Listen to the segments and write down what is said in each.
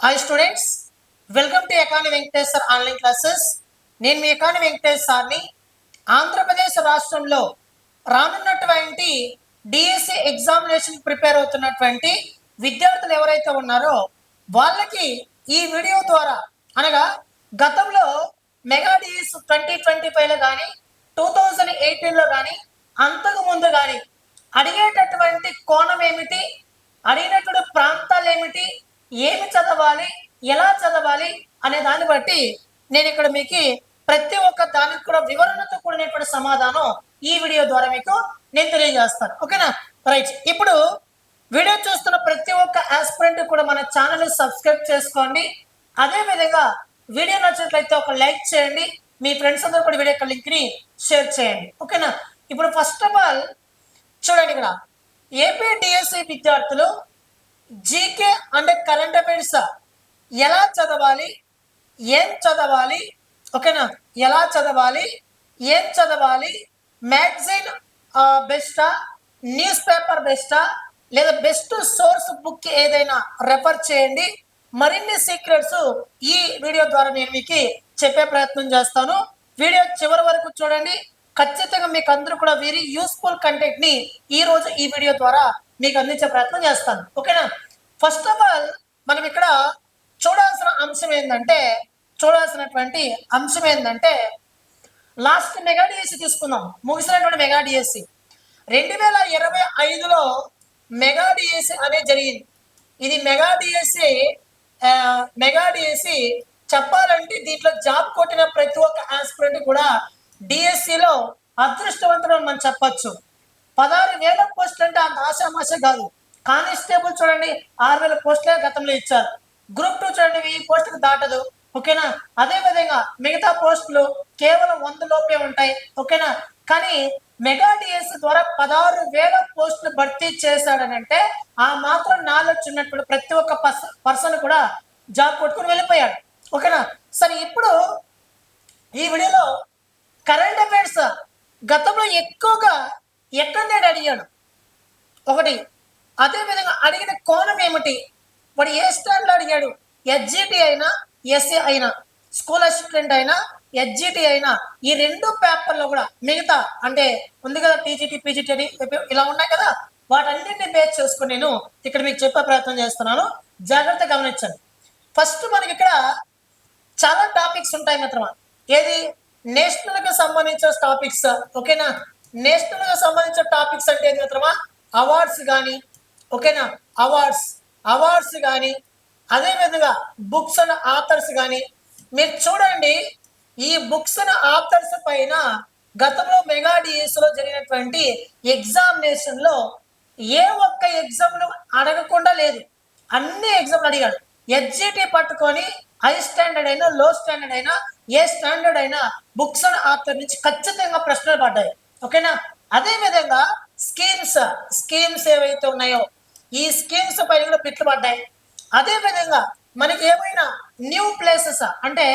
Hi students, welcome to ఎకాని Venkatesh sir online classes. నేను మీ ఎకాని వెంకటేష్ సార్ని. ఆంధ్రప్రదేశ్ రాష్ట్రంలో రానున్నటువంటి డిఎస్సి ఎగ్జామినేషన్ ప్రిపేర్ అవుతున్నటువంటి విద్యార్థులు ఎవరైతే ఉన్నారో వాళ్ళకి ఈ వీడియో ద్వారా, అనగా గతంలో మెగా డిఎస్ 2025లో కానీ 2018లో కానీ అంతకు ముందు కానీ అడిగేటటువంటి కోణం ఏమిటి, అడిగినటువంటి ప్రాంతాలు ఏమిటి, ఏమి చదవాలి, ఎలా చదవాలి అనే దాన్ని బట్టి నేను ఇక్కడ మీకు ప్రతి ఒక్క దానికి కూడా వివరణతో కూడినటువంటి సమాధానం ఈ వీడియో ద్వారా మీకు నేను తెలియజేస్తాను. ఓకేనా? రైట్. ఇప్పుడు వీడియో చూస్తున్న ప్రతి ఒక్క ఆస్పిరెంట్ కూడా మన ఛానల్ సబ్స్క్రైబ్ చేసుకోండి. అదే విధంగా వీడియో నచ్చినట్లయితే ఒక లైక్ చేయండి. మీ ఫ్రెండ్స్ అందరూ కూడా వీడియో యొక్క లింక్ ని షేర్ చేయండి. ఓకేనా? ఇప్పుడు ఫస్ట్ ఆఫ్ ఆల్ చూడండి, ఇక్కడ ఏపీ డిఎస్సి విద్యార్థులు జీకే అండ్ కరెంట్ అఫైర్స్ ఎలా చదవాలి, ఏం చదవాలి, ఓకేనా, ఎలా చదవాలి, ఏం చదవాలి, మ్యాగజైన్ బెస్టా, న్యూస్ పేపర్ బెస్టా, లేదా బెస్ట్ సోర్స్ బుక్ ఏదైనా రెఫర్ చేయండి. మరిన్ని సీక్రెట్స్ ఈ వీడియో ద్వారా నేను మీకు చెప్పే ప్రయత్నం చేస్తాను. వీడియో చివరి వరకు చూడండి. ఖచ్చితంగా మీకు అందరూ కూడా వెరీ యూస్ఫుల్ కంటెంట్ ని ఈ రోజు ఈ వీడియో ద్వారా మీకు అందించే ప్రయత్నం చేస్తాను. ఓకేనా? ఫస్ట్ ఆఫ్ ఆల్ మనం ఇక్కడ చూడాల్సినటువంటి అంశం ఏంటంటే లాస్ట్ మెగా డిఎస్సి తీసుకుందాం. ముగిసినటువంటి మెగా డిఎస్సి 2025లో మెగా డిఎస్సి అనేది జరిగింది. ఇది మెగా డిఎస్సి చెప్పాలంటే దీంట్లో జాబ్ కొట్టిన ప్రతి ఒక్క ఆస్పిరెంట్ కూడా డిఎస్సిలో అదృష్టవంతుడు మనం చెప్పచ్చు. 16,000 పోస్టులు అంటే అంత ఆశామాష కాదు. కానిస్టేబుల్ చూడండి 6,000 పోస్టులే గతంలో ఇచ్చారు. గ్రూప్ 2 చూడండి 1000 పోస్టులకు దాటదు. ఓకేనా? అదే విధంగా మిగతా పోస్టులు కేవలం 100 లోపే ఉంటాయి. ఓకేనా? కానీ మెగా డిఎస్సి ద్వారా 16,000 పోస్టులు భర్తీ చేశాడనంటే ఆ మాత్రం నాలెడ్జ్ ఉన్నటువంటి ప్రతి ఒక్క పర్సన్ కూడా జాబ్ కొట్టుకుని వెళ్ళిపోయాడు. ఓకేనా? సరే, ఇప్పుడు ఈ వీడియోలో కరెంట్ అఫైర్స్ గతంలో ఎక్కువగా ఎక్కడ అడిగాడు ఒకటి, అదే విధంగా అడిగిన కోణం ఏమిటి, వాడు ఏ స్టాండ్లో అడిగాడు, హెచ్జిటి అయినా ఎస్ఏ అయినా, స్కూల్ అసిస్టెంట్ అయినా హెచ్జిటి అయినా, ఈ రెండు పేపర్లో కూడా మిగతా అంటే ఉంది కదా టీజీటీ పీజీటీ అని ఇలా ఉన్నాయి కదా, వాటన్నింటినీ బేస్ చేసుకుని నేను ఇక్కడ మీకు చెప్పే ప్రయత్నం చేస్తున్నాను. జాగ్రత్తగా గమనించండి. ఫస్ట్ మనకి ఇక్కడ చాలా టాపిక్స్ ఉంటాయి మిత్రమా. ఏది? నేషనల్కి సంబంధించిన టాపిక్స్. ఓకేనా? నేషనల్కి సంబంధించిన టాపిక్స్ అంటే ఏది మిత్రమా? అవార్డ్స్ కానీ, ఓకేనా, అవార్డ్స్ కానీ, అదేవిధంగా బుక్స్ అండ్ ఆథర్స్ కానీ. మీరు చూడండి, ఈ బుక్స్ అండ్ ఆథర్స్ పైన గతంలో మెగా డిఎస్లో జరిగినటువంటి ఎగ్జామినేషన్లో ఏ ఒక్క ఎగ్జామ్లు అడగకుండా లేదు, అన్ని ఎగ్జామ్లు అడిగాడు. హెచ్జిటి పట్టుకొని హై స్టాండర్డ్ అయినా, లో స్టాండర్డ్ అయినా, ఏ స్టాండర్డ్ అయినా బుక్స్ అండ్ ఆథర్ నుంచి ఖచ్చితంగా ప్రశ్నలు పడ్డాయి. ఓకేనా? అదే విధంగా స్కీమ్స్ ఏవైతే ఉన్నాయో ఈ స్కీమ్స్ పైన కూడా బిట్లు పడ్డాయి. అదే విధంగా మనకి ఏమైనా న్యూ ప్లేసెస్ అంటే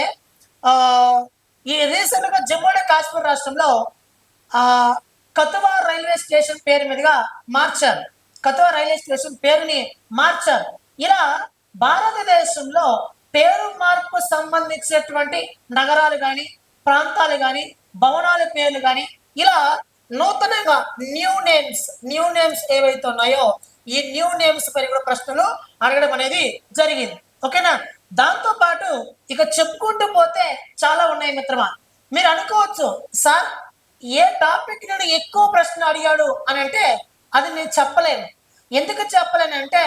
ఈ రీసెంట్గా జమ్మూ అండ్ కాశ్మీర్ రాష్ట్రంలో కతువా రైల్వే స్టేషన్ పేరు మీదుగా మార్చారు. కతువా రైల్వే స్టేషన్ పేరుని మార్చారు. ఇలా భారతదేశంలో పేరు మార్పు సంబంధించినటువంటి నగరాలు కానీ, ప్రాంతాలు కానీ, భవనాల పేర్లు కానీ, ఇలా నూతనంగా న్యూ నేమ్స్ ఏవైతే ఉన్నాయో ఈ న్యూ నేమ్స్ పైన కూడా ప్రశ్నలు అడగడం అనేది జరిగింది. ఓకేనా? దాంతో పాటు ఇక చెప్పుకుంటూ పోతే చాలా ఉన్నాయి మిత్రమా. మీరు అనుకోవచ్చు, సార్ ఏ టాపిక్ నుండి ఎక్కువ ప్రశ్న అడిగాడు అని అంటే అది నేను చెప్పలేను. ఎందుకు చెప్పలేనంటే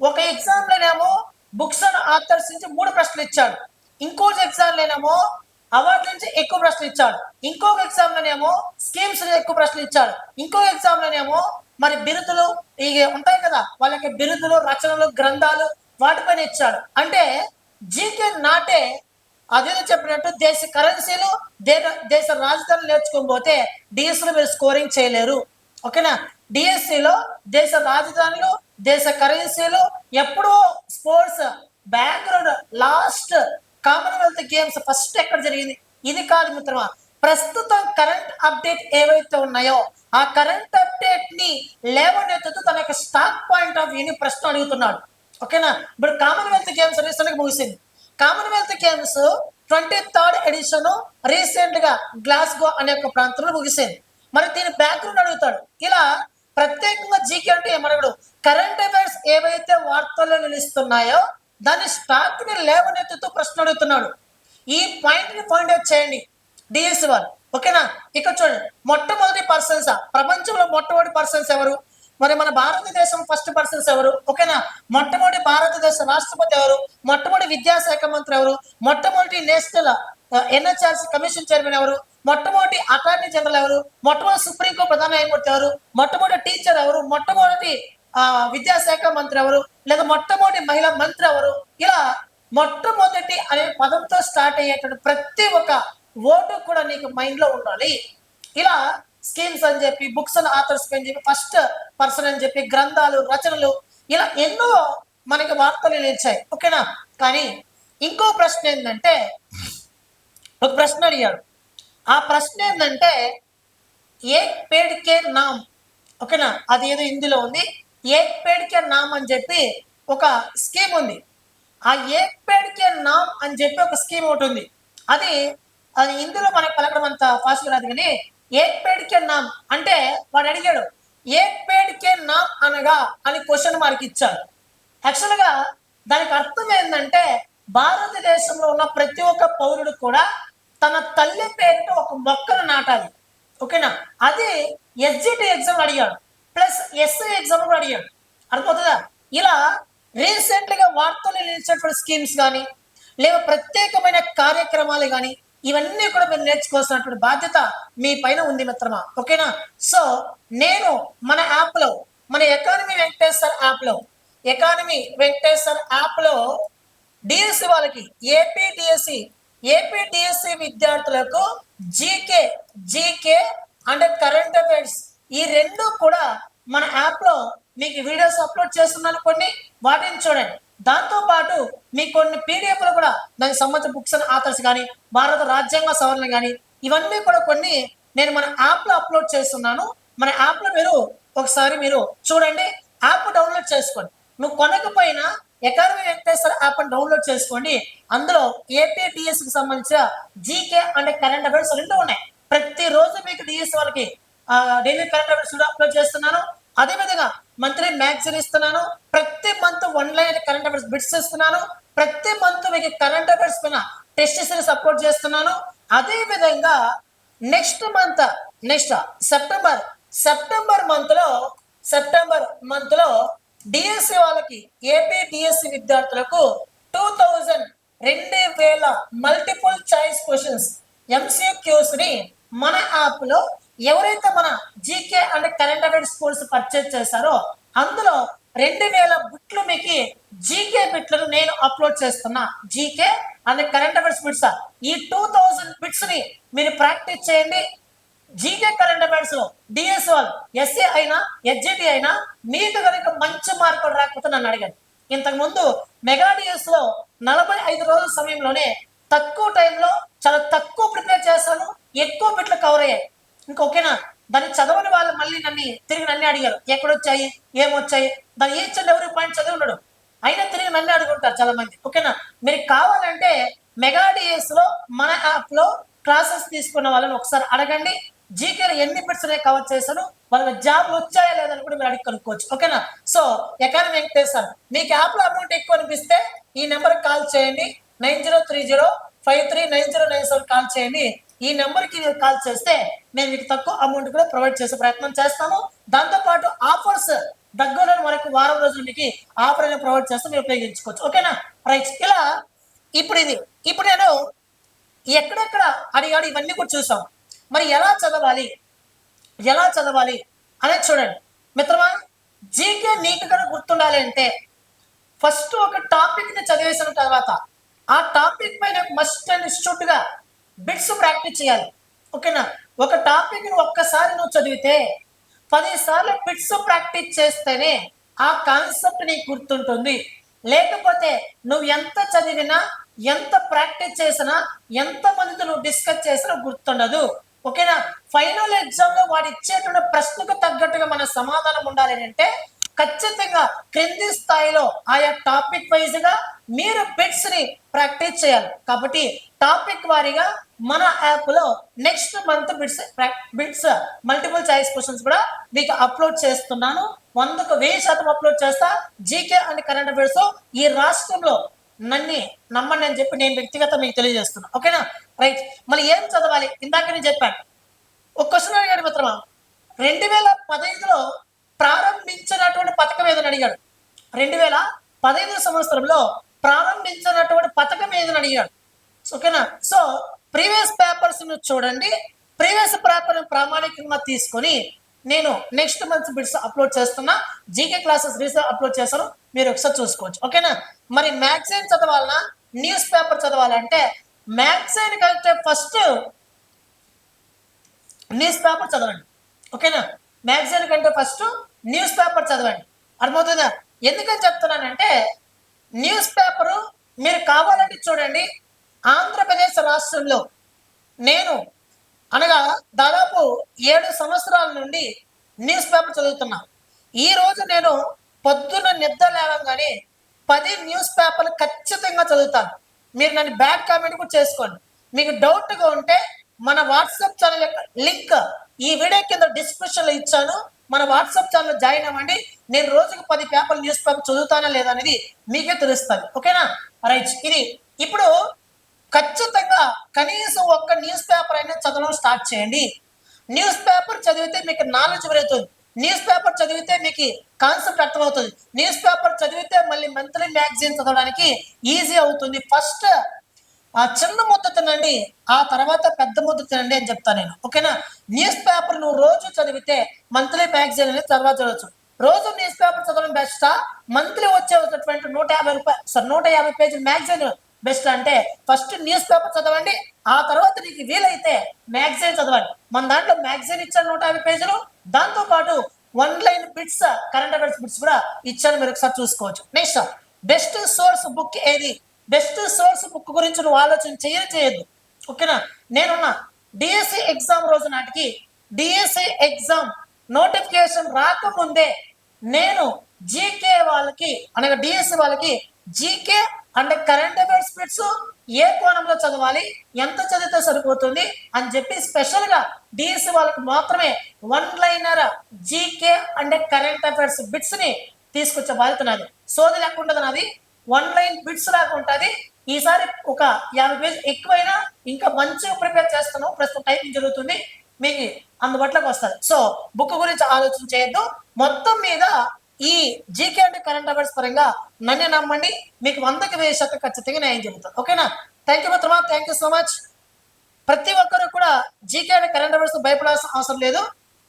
ఒక ఎగ్జామ్లోనేమో బుక్స్ అండ్ ఆథర్స్ నుంచి 3 ప్రశ్నలు ఇచ్చాడు, ఇంకో ఎగ్జామ్లోనేమో అవార్డు నుంచి ఎక్కువ ప్రశ్నలు ఇచ్చాడు, ఇంకొక ఎగ్జామ్లోనేమో స్కీమ్స్ ఎక్కువ ప్రశ్నలు ఇచ్చాడు, ఇంకో ఎగ్జామ్లోనేమో మరి బిరుదులు ఇవి ఉంటాయి కదా, వాళ్ళకి బిరుదులు, రచనలు, గ్రంథాలు వాటిపైన ఇచ్చాడు. అంటే జీకే నాటే అదేదో చెప్పినట్టు దేశ కరెన్సీలు, దేశ రాజధానులు నేర్చుకోకపోతే డిఎస్సిలో మీరు స్కోరింగ్ చేయలేరు. ఓకేనా? డిఎస్సిలో దేశ రాజధానులు, దేశ కరెన్సీలు, ఎప్పుడూ sports background, last Commonwealth games first ఎక్కడ జరిగింది ఇది కాదు మిత్రమా. ప్రస్తుతం కరెంట్ అప్డేట్ ఏవైతే ఉన్నాయో ఆ కరెంట్ అప్డేట్ ని లేవనెత్తుతూ తన యొక్క స్టాక్ పాయింట్ ఆఫ్ వ్యూని ప్రశ్న అడుగుతున్నాడు. ఓకేనా. ఇప్పుడు కామన్వెల్త్ గేమ్స్ రీసెంట్ గా ముగిసింది. Commonwealth games 23rd edition recent గా గ్లాస్గో అనే ఒక ప్రాంతంలో ముగిసింది. మరి దీని బ్యాక్గ్రౌండ్ అడుగుతాడు. ఇలా ప్రత్యేకంగా జీకే అంటే ఏమడగడు, కరెంట్ అఫైర్స్ ఏవైతే వార్తల్లో నిలుస్తున్నాయో దాని స్టాక్ ని లేవనెత్తుతూ ప్రశ్న అడుగుతున్నాడు. ఈ పాయింట్ ని పాయింట్ అవుట్ చేయండి డిఎస్సి వాళ్ళు. ఓకేనా. ఇక్కడ చూడండి, మొట్టమొదటి పర్సన్స్, ప్రపంచంలో మొట్టమొదటి పర్సన్స్ ఎవరు, మరి మన భారతదేశం ఫస్ట్ పర్సన్స్ ఎవరు, ఓకేనా. మొట్టమొదటి భారతదేశ రాష్ట్రపతి ఎవరు, మొట్టమొదటి విద్యాశాఖ మంత్రి ఎవరు, మొట్టమొదటి నేషనల్ ఎన్హెచ్ఆర్సీ కమిషన్ చైర్మన్ ఎవరు, మొట్టమొదటి అటార్నీ జనరల్ ఎవరు, మొట్టమొదటి సుప్రీంకోర్టు ప్రధాన న్యాయమూర్తి ఎవరు, మొట్టమొదటి టీచర్ ఎవరు, మొట్టమొదటి విద్యాశాఖ మంత్రి ఎవరు, లేదా మొట్టమొదటి మహిళా మంత్రి ఎవరు. ఇలా మొట్టమొదటి అనే పదంతో స్టార్ట్ అయ్యేటువంటి ప్రతి ఒక్క ఓటు కూడా నీకు మైండ్ లో ఉండాలి. ఇలా స్కీమ్స్ అని చెప్పి, బుక్స్ అండ్ ఆథర్స్ అని చెప్పి, ఫస్ట్ పర్సన్ అని చెప్పి, గ్రంథాలు, రచనలు, ఇలా ఎన్నో మనకి వార్తలు నిలిచాయి. ఓకేనా. కానీ ఇంకో ప్రశ్న ఏంటంటే, ఒక ప్రశ్న అడిగాడు. ఆ ప్రశ్న ఏంటంటే ఏక్ పేడ్ కే నామ్, ఓకేనా. అది ఏదో హిందీలో ఉంది. ఏక్ పేడ్ కే నామ్ అని చెప్పి ఒక స్కీమ్ ఉంది. ఆ ఏక్ పేడ్ కే నామ్ అని చెప్పి ఒక స్కీమ్ ఒకటి ఉంది. అది అది హిందీలో మనకు పలకడం అంత ఫాస్ట్గా రాదు. కానీ ఏక్ పేడ్ కే నామ్ అంటే వాడు అడిగాడు, ఏక్ పేడ్ కే నామ్ అనగా అని క్వశ్చన్ మార్క్ ఇచ్చాడు. యాక్చువల్గా దానికి అర్థం ఏంటంటే భారతదేశంలో ఉన్న ప్రతి ఒక్క పౌరుడు కూడా తన తల్లి పేరుతో ఒక మొక్కను నాటాలి. ఓకేనా. అది ఎస్జిటి ఎగ్జామ్ అడిగాడు, ప్లస్ ఎస్ఐ ఎగ్జామ్ కూడా అడిగాడు. అర్థమవుతుందా. ఇలా రీసెంట్గా వార్తలు నిలిచేటువంటి స్కీమ్స్ కానీ, లేదా ప్రత్యేకమైన కార్యక్రమాలు కానీ, ఇవన్నీ కూడా మీరు నేర్చుకోవాల్సినటువంటి బాధ్యత మీ పైన ఉంది మిత్రమా. ఓకేనా. సో నేను మన యాప్లో, మన ఎకానమీ వెంకటేశ్వర్ యాప్లో, ఎకానమీ వెంకటేశ్వర్ యాప్లో డిఎస్సి వాళ్ళకి ఏపీ డిఎస్సి విద్యార్థులకు జీకే అండ్ కరెంట్ అఫైర్స్ ఈ రెండు కూడా మన యాప్లో మీకు వీడియోస్ అప్లోడ్ చేస్తున్నాను. కొన్ని వాటిని చూడండి. దాంతో పాటు మీకు కొన్ని పీడిఎఫ్లు కూడా దానికి సంబంధించిన బుక్స్ అండ్ ఆథర్స్ కానీ, భారత రాజ్యాంగ సవరణ కానీ, ఇవన్నీ కూడా కొన్ని నేను మన యాప్లో అప్లోడ్ చేస్తున్నాను. మన యాప్లో మీరు ఒకసారి మీరు చూడండి, యాప్ డౌన్లోడ్ చేసుకోండి. నువ్వు కొనకపోయినా ఎకానమీ వెంకటేశ్వర యాప్ డౌన్లోడ్ చేసుకోండి. అందులో ఏపీటీఎస్కి సంబంధించిన జీకే అండ్ కరెంట్ అఫైర్స్ రెండు ఉన్నాయి. ప్రతిరోజు మీకు డిఎస్ వాళ్ళకి డైలీ కరెంట్ అఫైర్స్ అప్లోడ్ చేస్తున్నాను. అదేవిధంగా మంత్లీ మ్యాగజైన్ ఇస్తున్నాను. ప్రతి month online current affairs bits ఇస్తున్నాను. ప్రతి మంత్ మీకు కరెంట్ అఫైర్స్ పైన టెస్ట్ సిరీస్ అప్లోడ్ చేస్తున్నాను. అదేవిధంగా నెక్స్ట్ సెప్టెంబర్ మంత్ లో డిఎస్సి వాళ్ళకి, ఏపీ డిఎస్సి విద్యార్థులకు 2000 మల్టిపుల్ చాయిస్ క్వశ్చన్స్ ఎంసీక్యూస్ ని మన యాప్ లో ఎవరైతే మన GK and current affairs course purchase చేశారో అందులో 2000 బిట్లు మీకు జీకే బిట్లను నేను అప్లోడ్ చేస్తున్నా. GK and current affairs bits, ఈ 2000 బిట్స్ ని మీరు ప్రాక్టీస్ చేయండి. జీకే కరెంట్ అఫైర్స్ లో డిఎస్ వాళ్ళు ఎస్ఏ అయినా హెచ్జిటి అయినా మీకు కనుక మంచి మార్కులు రాకపోతే నన్ను అడగండి. ఇంతకు ముందు మెగా డిఎస్ లో 45 రోజుల సమయంలోనే తక్కువ టైంలో చాలా తక్కువ ప్రిపేర్ చేశాను, ఎక్కువ బిట్లు కవర్ అయ్యాయి. ఇంకొకేనా. దాన్ని చదవని వాళ్ళు మళ్ళీ నన్ను అడిగారు, ఎక్కడొచ్చాయి, ఏమొచ్చాయి. దాని ఈచ్ అండ్ ఎవరి పాయింట్ చదివి ఉన్నాడు, అయినా తిరిగి నన్ను అడుగుంటారు చాలా మంది. ఓకేనా. మీరు కావాలంటే మెగా డిఎస్ లో మన యాప్ లో క్లాసెస్ తీసుకున్న వాళ్ళని ఒకసారి అడగండి. జీకేలో ఎన్ని బిట్స్ కవర్ చేశాను, వాళ్ళకి జాబ్లు వచ్చాయా లేదని కూడా మీరు అడిగి కనుక్కోవచ్చు. ఓకేనా. సో ఎకానమీ వెంకటేశ్వర్ మీకు యాప్లో అమౌంట్ ఎక్కువ అనిపిస్తే ఈ నెంబర్కి కాల్ చేయండి. 9030539097 కాల్ చేయండి. ఈ నెంబర్కి మీరు కాల్ చేస్తే మేము మీకు తక్కువ అమౌంట్ కూడా ప్రొవైడ్ చేసే ప్రయత్నం చేస్తాము. దాంతోపాటు ఆఫర్స్ దగ్గరలో వరకు వారం రోజులు మీకు ఆఫర్ అనేది ప్రొవైడ్ చేస్తే మీరు ఉపయోగించుకోవచ్చు. ఓకేనా. రైట్. ఇలా ఇప్పుడు నేను ఎక్కడెక్కడ అడిగాడు ఇవన్నీ కూడా చూసాం. మరి ఎలా చదవాలి అనేది చూడండి మిత్రమా. జీకే నీకు కనుక గుర్తుండాలి అంటే ఫస్ట్ ఒక టాపిక్ ని చదివేసిన తర్వాత ఆ టాపిక్ పైన మస్ట్ అండ్ షుడ్ గా బిట్స్ ప్రాక్టీస్ చేయాలి. ఓకేనా. ఒక టాపిక్ ని ఒక్కసారి నువ్వు చదివితే 10 సార్లు బిట్స్ ప్రాక్టీస్ చేస్తేనే ఆ కాన్సెప్ట్ నీకు గుర్తుంటుంది. లేకపోతే నువ్వు ఎంత చదివినా, ఎంత ప్రాక్టీస్ చేసినా, ఎంత మందితో నువ్వు డిస్కస్ చేసినా గుర్తుండదు. ఓకేనా. ఫైనల్ ఎగ్జామ్ లో వాడు ఇచ్చేటువంటి ప్రశ్నకు తగ్గట్టుగా మన సమాధానం ఉండాలి అంటే ఖచ్చితంగా క్రింది స్థాయిలో ఆయా టాపిక్ వైజ్ గా మీరు బిట్స్ ని ప్రాక్టీస్ చేయాలి. కాబట్టి టాపిక్ వారీగా మన యాప్ లో next month bits multiple choice questions కూడా మీకు అప్లోడ్ చేస్తున్నాను. 100కు 1000% అప్లోడ్ చేస్తా. జీకే అండ్ కరెంట్ అఫైర్స్ ఈ రాష్ట్రంలో నన్ను నమ్మండి అని చెప్పి నేను వ్యక్తిగత మీకు తెలియజేస్తున్నా. ఓకేనా? రైట్. మళ్ళీ ఏం చదవాలి? ఇందాక నేను చెప్పాను. ఒక క్వశ్చన్ అడిగాడు మిత్రమా, 2015లో ప్రారంభించినటువంటి పథకం ఏదని అడిగాడు. 2015 సంవత్సరంలో ప్రారంభించినటువంటి పథకం ఏదని అడిగాడు. ఓకేనా? సో ప్రీవియస్ పేపర్స్ చూడండి. ప్రీవియస్ పేపర్ ప్రామాణికంగా తీసుకొని నేను నెక్స్ట్ మంత్ బిట్స్ అప్లోడ్ చేస్తున్నా. జీకే క్లాసెస్ రీసెంట్ అప్లోడ్ చేస్తాను, మీరు ఒకసారి చూసుకోవచ్చు. ఓకేనా? మరి మ్యాగజైన్ చదవాలన్నా న్యూస్ పేపర్ చదవాలంటే మ్యాగజైన్ కంటే ఫస్ట్ న్యూస్ పేపర్ చదవండి. ఓకేనా? మ్యాగజైన్ కంటే ఫస్ట్ న్యూస్ పేపర్ చదవండి. అర్థమవుతుందా? ఎందుకని చెప్తున్నానంటే న్యూస్ పేపరు మీరు కావాలంటే చూడండి. ఆంధ్రప్రదేశ్ రాష్ట్రంలో నేను అనగా దాదాపు 7 సంవత్సరాల నుండి న్యూస్ పేపర్ చదువుతున్నా. ఈ రోజు నేను పొద్దున్న నిద్ర లేవగానే 10 న్యూస్ పేపర్లు ఖచ్చితంగా చదువుతాను. మీరు నన్ను బ్యాడ్ కామెంట్ కూడా చేసుకోండి. మీకు డౌట్గా ఉంటే మన వాట్సాప్ ఛానల్ యొక్క లింక్ ఈ వీడియో కింద డిస్క్రిప్షన్లో ఇచ్చాను. మన వాట్సాప్ ఛానల్ జాయిన్ అవ్వండి. నేను రోజుకు 10 పేపర్లు న్యూస్ పేపర్ చదువుతానా లేదా అనేది మీకే తెలుస్తుంది. ఓకేనా? రైట్. ఇది ఇప్పుడు ఖచ్చితంగా కనీసం ఒక్క న్యూస్ పేపర్ అయినా చదవడం స్టార్ట్ చేయండి. న్యూస్ పేపర్ చదివితే మీకు నాలెడ్జ్ పెరుగుతుంది. న్యూస్ పేపర్ చదివితే మీకు కాన్సెప్ట్ అర్థమవుతుంది. న్యూస్ పేపర్ చదివితే మళ్ళీ మంత్లీ మ్యాగజైన్ చదవడానికి ఈజీ అవుతుంది. ఫస్ట్ ఆ చిన్న ముద్ద తినండి, ఆ తర్వాత పెద్ద ముద్ద తినండి అని చెప్తాను నేను. ఓకేనా? న్యూస్ పేపర్ నువ్వు రోజు చదివితే మంత్లీ మ్యాగజైన్ అనేది తర్వాత చదవచ్చు. రోజు న్యూస్ పేపర్ చదవడం బెస్టా, మంత్లీ వచ్చేటటువంటి 150 పేజీల మ్యాగజైన్ బెస్ట్ అంటే ఫస్ట్ న్యూస్ పేపర్ చదవండి. ఆ తర్వాత నీకు వీలైతే మ్యాగజైన్ చదవండి. మన దాంట్లో మ్యాగజైన్ ఇచ్చాను 150 పేజీలు, దాంతో పాటు 1 line bits current affairs bits కూడా ఇచ్చాను, మీరు ఒకసారి చూసుకోవచ్చు. నెక్స్ట్ బెస్ట్ సోర్స్ బుక్ ఏది? బెస్ట్ సోర్స్ బుక్ గురించి నువ్వు ఆలోచన చేయొద్దు. ఓకేనా? నేనున్నా డిఎస్సి ఎగ్జామ్ రోజు నాటికి డిఎస్సి ఎగ్జామ్ నోటిఫికేషన్ రాకముందే నేను జీకే వాళ్ళకి అనగా డిఎస్సి వాళ్ళకి GK and current affairs bits ఏ కోణంలో చదవాలి, ఎంత చదివితే సరిపోతుంది అని చెప్పి స్పెషల్గా డిఎస్సి వాళ్ళకి మాత్రమే 1 liner GK and current affairs bits ని తీసుకొచ్చే బాధ్యత నాది. సోది లెక్క ఉంటుంది నాది. 1 లైన్ బిట్స్ లాగా ఉంటుంది. ఈసారి ఒక 50 పేజీలు ఎక్కువైనా ఇంకా మంచిగా ప్రిపేర్ చేస్తాను. ప్రస్తుతం టైపింగ్ జరుగుతుంది, మీకు అందుబాటులోకి వస్తుంది. సో బుక్ గురించి ఆలోచన చేయొద్దు. మొత్తం మీద ఈ జీకే అండ్ కరెంట్ అఫైర్స్ పరంగా నన్ను నమ్మండి, మీకు 100కి 1000% ఖచ్చితంగా న్యాయం జరుగుతుంది. ఓకేనా? థ్యాంక్ యూ మిత్రమా, థ్యాంక్ యూ సో మచ్. ప్రతి ఒక్కరు కూడా జీకే అండ్ కరెంట్ అఫైర్స్ భయపడాల్సిన అవసరం లేదు.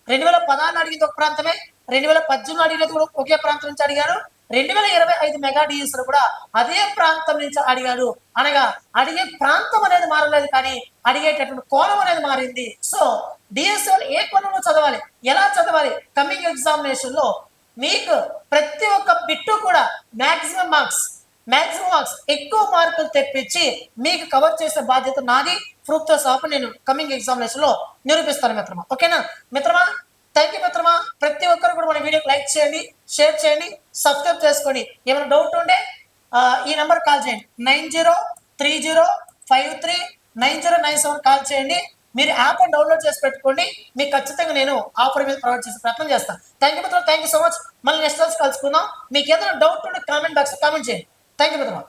2016 అడిగింది ఒక ప్రాంతమే, 2018 అడిగినది కూడా ఒకే ప్రాంతం నుంచి అడిగారు, 2025 మెగా డిఎస్ కూడా అదే ప్రాంతం నుంచి అడిగాడు. అనగా అడిగే ప్రాంతం అనేది మారలేదు, కానీ అడిగేటటువంటి కోణం అనేది మారింది. సో డిఎస్ ఏ కోణంలో చదవాలి, ఎలా చదవాలి, కమింగ్ ఎగ్జామినేషన్ లో మీకు ప్రతి ఒక్క బిట్టు కూడా మాక్సిమం మార్క్స్ ఎక్కువ మార్కులు తెప్పించి మీకు కవర్ చేసే బాధ్యత నాది. ప్రూఫ్ తో సహా నేను కమింగ్ ఎగ్జామినేషన్ లో నిరూపిస్తాను మిత్రమా. ఓకేనా మిత్రమా? థ్యాంక్ యూ మిత్రమా. ప్రతి ఒక్కరు కూడా మన వీడియోకి లైక్ చేయండి, షేర్ చేయండి, సబ్స్క్రైబ్ చేసుకోండి. ఏమైనా డౌట్ ఉంటే ఈ నెంబర్ కాల్ చేయండి. 9030539097 కాల్ చేయండి. మీరు యాప్ డౌన్లోడ్ చేసి పెట్టుకోండి. మీకు ఖచ్చితంగా నేను ఆఫర్ మీద ప్రొవైడ్ చేసే ప్రయత్నం చేస్తాను. థ్యాంక్ యూ మిత్రం, థ్యాంక్ యూ సో మచ్. మళ్ళీ నెక్స్ట్ రోజు కలుసుకుందాం. మీకు ఏదైనా డౌట్ ఉంటే కామెంట్ బాక్స్ కామెంట్ చేయండి. Thank you మిత్రం.